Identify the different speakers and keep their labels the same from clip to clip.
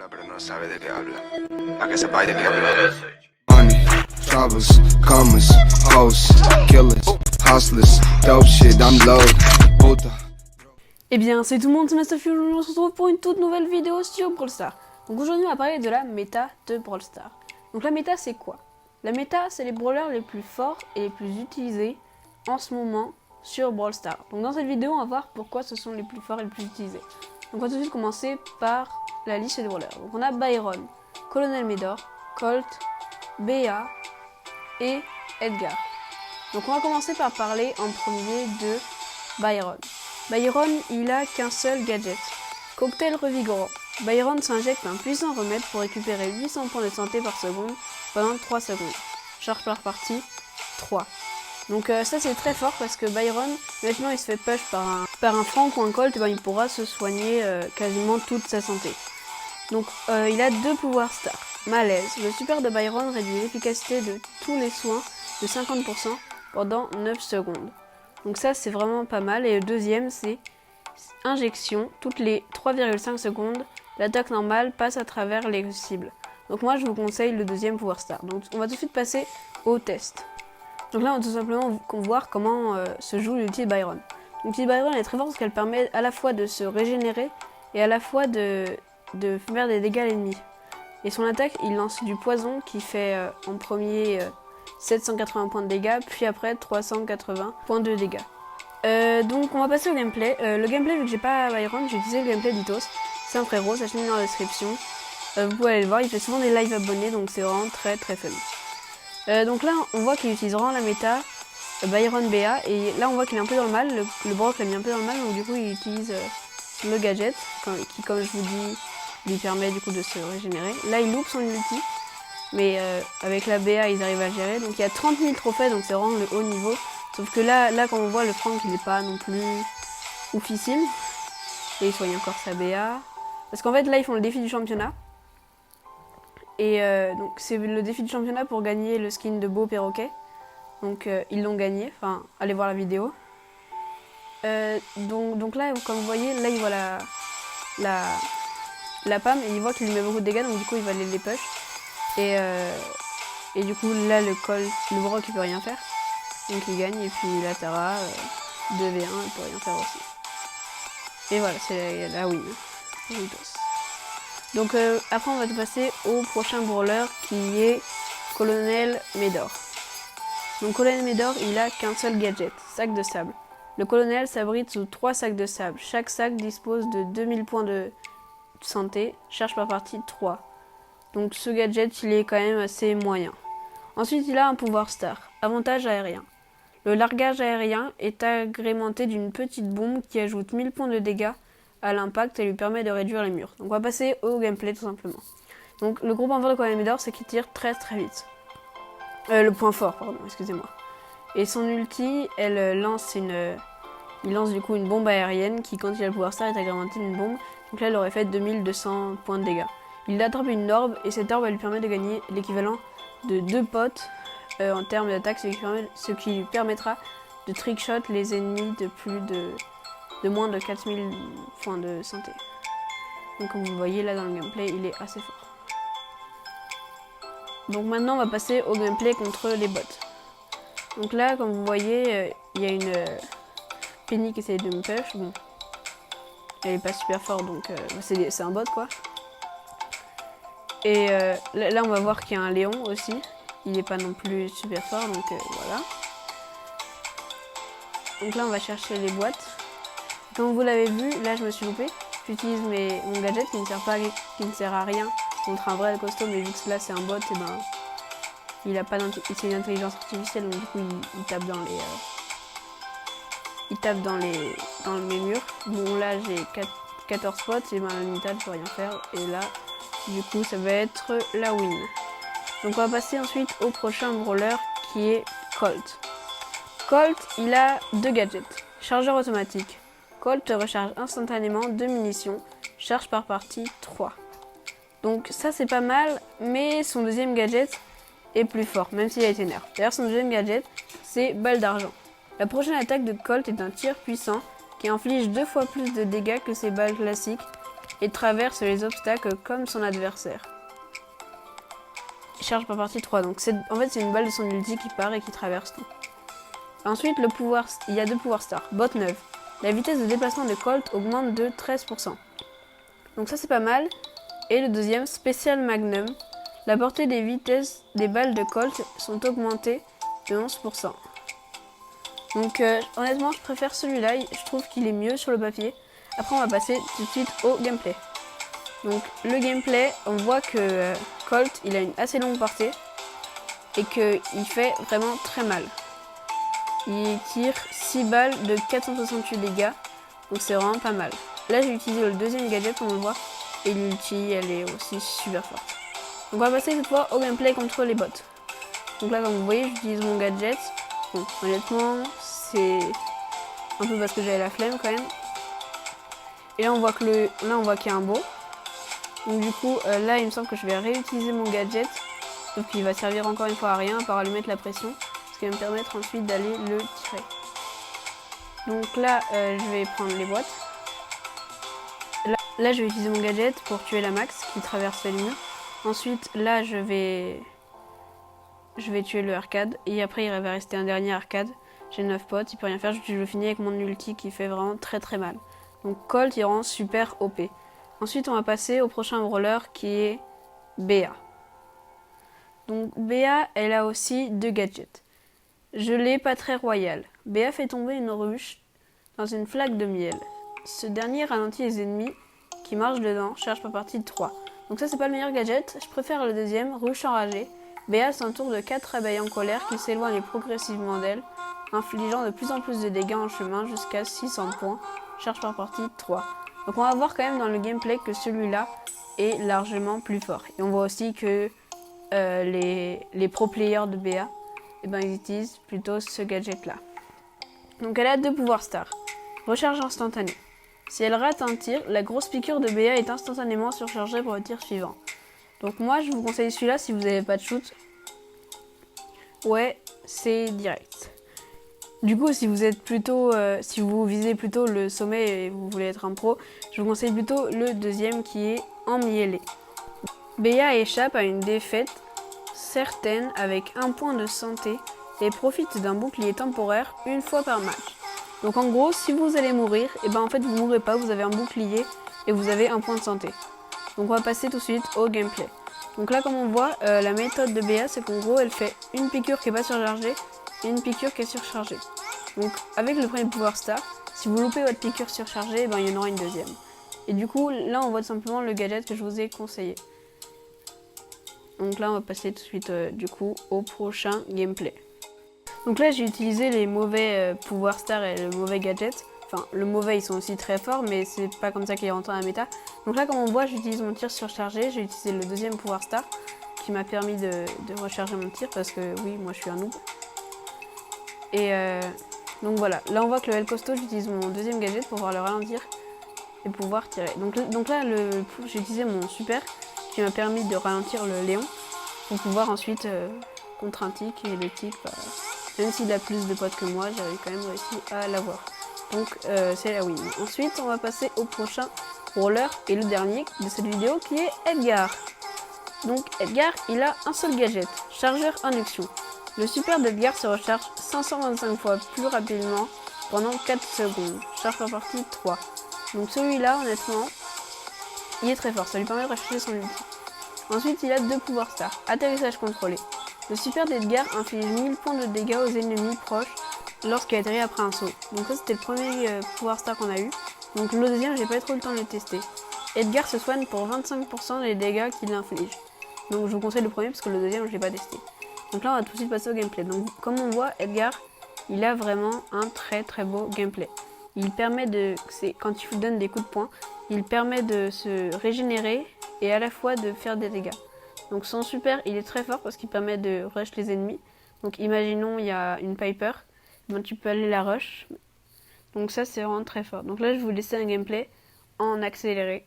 Speaker 1: habla, pero no sabe de qué habla. Para que sepáis de qué habla.
Speaker 2: Money, troubles, commas, hoes, killers, hustlers, dope shit, I'm loaded. Puta.
Speaker 3: Eh bien, c'est tout le monde, c'est Masterful, on se retrouve pour une toute nouvelle vidéo sur Brawl Stars. Donc aujourd'hui, on va parler de la méta de Brawl Stars. Donc la méta, c'est quoi? La méta, c'est les brawlers les plus forts et les plus utilisés en ce moment sur Brawl Stars. Donc dans cette vidéo, on va voir pourquoi ce sont les plus forts et les plus utilisés. Donc on va tout de suite commencer par la liste des brawlers. Donc on a Byron, Colonel Médor, Colt, BA et Edgar. Donc on va commencer par parler en premier de Byron. Byron, il a qu'un seul gadget, cocktail revigorant. Byron s'injecte un puissant remède pour récupérer 800 points de santé par seconde pendant 3 secondes. Charge par partie, 3. Donc ça c'est très fort parce que Byron, maintenant il se fait push par un Frank ou un Colt, et ben, il pourra se soigner quasiment toute sa santé. Donc il a deux pouvoirs stars. Malaise, le super de Byron réduit l'efficacité de tous les soins de 50% pendant 9 secondes. Donc ça c'est vraiment pas mal. Et le deuxième c'est injection, toutes les 3,5 secondes, l'attaque normale passe à travers les cibles. Donc moi je vous conseille le deuxième pouvoir star. Donc on va tout de suite passer au test. Donc là on va tout simplement voir comment se joue l'ulti de Byron. L'ulti de Byron est très fort parce qu'elle permet à la fois de se régénérer et à la fois de faire des dégâts à l'ennemi. Et son attaque, il lance du poison qui fait en premier 780 points de dégâts, puis après 380 points de dégâts. Donc on va passer au gameplay. Le gameplay, vu que j'ai pas Byron, j'ai utilisé le gameplay d'Itos. C'est un frérot, ça se met dans la description. Vous pouvez aller le voir, il fait souvent des live abonnés, donc c'est vraiment très très fun. Donc là, on voit qu'il utilise vraiment la méta Byron BA, et là on voit qu'il est un peu dans le mal, le Brock l'a mis un peu dans le mal, donc du coup il utilise le gadget, qui comme je vous dis, lui permet du coup de se régénérer. Là il loupe son ulti, mais avec la BA ils arrivent à le gérer, donc il y a 30 000 trophées, donc c'est vraiment le haut niveau. Sauf que là quand on voit le Frank, il est pas non plus oufissime, et il soigne encore sa BA. Parce qu'en fait là ils font le défi du championnat. Et donc c'est le défi du championnat pour gagner le skin de Beau Perroquet. Donc ils l'ont gagné, enfin allez voir la vidéo. Donc là comme vous voyez, là il voit la Pam et il voit qu'il lui met beaucoup de dégâts, donc du coup il va les push. Et du coup là le Brock il peut rien faire. Donc il gagne, et puis la Tara 2v1 elle peut rien faire aussi. Et voilà, c'est la win. Donc après on va passer au prochain brawler qui est Colonel Médor. Donc Colonel Médor, il a qu'un seul gadget, sac de sable. Le colonel s'abrite sous 3 sacs de sable. Chaque sac dispose de 2000 points de santé, charge par partie 3. Donc ce gadget il est quand même assez moyen. Ensuite il a un pouvoir star, avantage aérien. Le largage aérien est agrémenté d'une petite bombe qui ajoute 1000 points de dégâts à l'impact et lui permet de réduire les murs. Donc on va passer au gameplay tout simplement. Donc le gros point fort de Colonel Médor, c'est qu'il tire très très vite. Le point fort, pardon, excusez-moi. Et son ulti, il lance du coup une bombe aérienne qui, quand il a le pouvoir star, est agrémentée d'une bombe. Donc là, elle aurait fait 2200 points de dégâts. Il attrape une orbe et cette orbe, elle lui permet de gagner l'équivalent de 2 potes en termes d'attaque, ce qui lui permettra de trickshot les ennemis de moins de 4000 points de santé. Donc comme vous voyez là dans le gameplay, il est assez fort. Donc maintenant on va passer au gameplay contre les bots. Donc là comme vous voyez, il y a une Penny qui essaie de me push. Bon, elle est pas super forte, donc c'est un bot quoi. Et là on va voir qu'il y a un Léon aussi. Il est pas non plus super fort, donc voilà. Donc là on va chercher les boîtes. Comme vous l'avez vu, là je me suis loupée. J'utilise mon gadget qui ne sert à rien contre un vrai costaud, mais vu que là c'est un bot, et ben il a pas c'est une intelligence artificielle, donc du coup il tape dans les murs. Bon là j'ai 14 potes et ben la Nita je peux rien faire, et là du coup ça va être la win. Donc on va passer ensuite au prochain brawler qui est Colt. Colt il a 2 gadgets, chargeur automatique. Colt recharge instantanément 2 munitions, charge par partie 3. Donc ça c'est pas mal, mais son deuxième gadget est plus fort, même s'il a été nerf. D'ailleurs son deuxième gadget c'est balle d'argent. La prochaine attaque de Colt est un tir puissant qui inflige 2 fois plus de dégâts que ses balles classiques et traverse les obstacles comme son adversaire. Charge par partie 3, donc en fait c'est une balle de son ulti qui part et qui traverse tout. Ensuite, il y a 2 pouvoirs stars. Botte 9. La vitesse de déplacement de Colt augmente de 13%. Donc ça c'est pas mal. Et le deuxième, Spécial Magnum. La portée des vitesses des balles de Colt sont augmentées de 11%. Donc honnêtement je préfère celui-là, je trouve qu'il est mieux sur le papier. Après on va passer tout de suite au gameplay. Donc le gameplay, on voit que Colt il a une assez longue portée et qu'il fait vraiment très mal. Il tire 6 balles de 468 dégâts, donc c'est vraiment pas mal. Là j'ai utilisé le deuxième gadget, on le voit, et l'ulti elle est aussi super forte. Donc on va passer cette fois au gameplay contre les bots. Donc là comme vous voyez j'utilise mon gadget. Bon honnêtement c'est un peu parce que j'avais la flemme quand même. Et là on voit qu'il y a un beau. Donc du coup là il me semble que je vais réutiliser mon gadget. Donc il va servir encore une fois à rien à part à lui mettre la pression. Ce qui va me permettre ensuite d'aller le tirer. Donc là je vais prendre les boîtes. Là je vais utiliser mon gadget pour tuer la Max qui traverse les murs. Ensuite là je vais tuer le arcade et après il va rester un dernier arcade. J'ai 9 potes, il peut rien faire, je le finis avec mon ulti qui fait vraiment très très mal. Donc Colt il rend super OP. Ensuite on va passer au prochain brawler qui est Béa. Donc Béa elle a aussi 2 gadgets. Je l'ai pas très royal. Béa fait tomber une ruche dans une flaque de miel. Ce dernier ralentit les ennemis qui marchent dedans, charge par partie de 3. Donc ça c'est pas le meilleur gadget, je préfère le deuxième, ruche enragée. Béa s'entoure de 4 abeilles en colère qui s'éloignent progressivement d'elle, infligeant de plus en plus de dégâts en chemin jusqu'à 600 points, charge par partie 3. Donc on va voir quand même dans le gameplay que celui-là est largement plus fort. Et on voit aussi que les pro players de Béa, ils utilisent plutôt ce gadget-là. Donc elle a 2 pouvoirs stars. Recharge instantanée. Si elle rate un tir, la grosse piqûre de Béa est instantanément surchargée pour le tir suivant. Donc moi je vous conseille celui-là si vous n'avez pas de shoot. Ouais, c'est direct. Du coup si vous êtes plutôt, si vous visez plutôt le sommet et vous voulez être un pro, je vous conseille plutôt le deuxième qui est emmiellé. Béa échappe à une défaite certaine avec 1 point de santé et profite d'un bouclier temporaire une fois par match. Donc en gros, si vous allez mourir, en fait vous mourrez pas, vous avez un bouclier et vous avez 1 point de santé. Donc on va passer tout de suite au gameplay. Donc là comme on voit, la méthode de Béa c'est qu'en gros elle fait une piqûre qui est pas surchargée et une piqûre qui est surchargée. Donc avec le premier pouvoir star, si vous loupez votre piqûre surchargée, il y en aura une deuxième. Et du coup là on voit tout simplement le gadget que je vous ai conseillé. Donc là on va passer tout de suite du coup au prochain gameplay. Donc là j'ai utilisé les mauvais pouvoirs stars et le mauvais gadget. Enfin le mauvais ils sont aussi très forts mais c'est pas comme ça qu'il est rentré dans la méta. Donc là comme on voit j'utilise mon tir surchargé, j'ai utilisé le deuxième pouvoir star qui m'a permis de recharger mon tir parce que oui moi je suis un noob. Et donc voilà, là on voit que le L costaud j'utilise mon deuxième gadget pour pouvoir le ralentir et pouvoir tirer. Donc là j'ai utilisé mon super qui m'a permis de ralentir le Léon pour pouvoir ensuite contre un tic et le tic, même s'il a plus de potes que moi, j'avais quand même réussi à l'avoir. Donc c'est la win. Ensuite on va passer au prochain brawler et le dernier de cette vidéo qui est Edgar. Donc Edgar il a un seul gadget, chargeur induction. Le super d'Edgar se recharge 525 fois plus rapidement pendant 4 secondes, charge par partie 3. Donc celui-là honnêtement il est très fort, ça lui permet de recharger son ulti. Ensuite il a 2 pouvoirs stars, atterrissage contrôlé. Le super d'Edgar inflige 1000 points de dégâts aux ennemis proches lorsqu'il atterrit après un saut. Donc ça c'était le premier pouvoir star qu'on a eu. Donc le deuxième j'ai pas trop eu le temps de le tester. Edgar se soigne pour 25% des dégâts qu'il inflige. Donc je vous conseille le premier parce que le deuxième je l'ai pas testé. Donc là on va tout de suite passer au gameplay. Donc comme on voit Edgar il a vraiment un très très beau gameplay. Il permet quand il vous donne des coups de poing, il permet de se régénérer et à la fois de faire des dégâts. Donc son super il est très fort parce qu'il permet de rush les ennemis. Donc imaginons il y a une Piper, tu peux aller la rush. Donc ça c'est vraiment très fort. Donc là je vais vous laisser un gameplay en accéléré.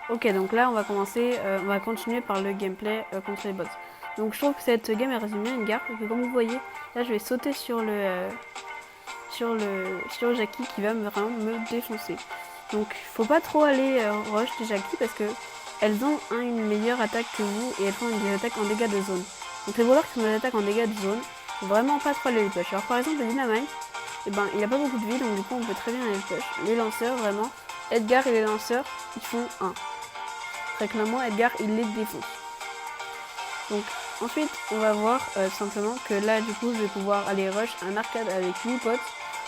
Speaker 3: Ok, donc là on va commencer, on va continuer par le gameplay contre les boss. Donc je trouve que cette game elle résume bien une gare, parce que comme vous voyez, là je vais sauter sur Jackie qui va vraiment me défoncer. Donc faut pas trop aller rush des Jackie parce que elles ont une meilleure attaque que vous et elles font des attaques en dégâts de zone. Donc les brawlers qui font des attaques en dégâts de zone, faut vraiment pas trop aller les push. Alors par exemple le Dynamite, eh ben, il a pas beaucoup de vie donc du coup on peut très bien aller le push. Les lanceurs vraiment, Edgar et les lanceurs ils font 1. Très clairement Edgar il les défonce. Donc ensuite on va voir simplement que là du coup je vais pouvoir aller rush un arcade avec 8 potes.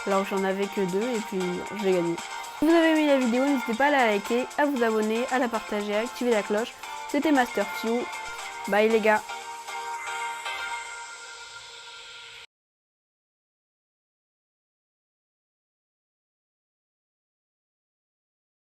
Speaker 3: Alors j'en avais que 2 et puis je vais gagner. Si vous avez aimé la vidéo, n'hésitez pas à la liker, à vous abonner, à la partager, à activer la cloche. C'était Master Few. Bye les gars.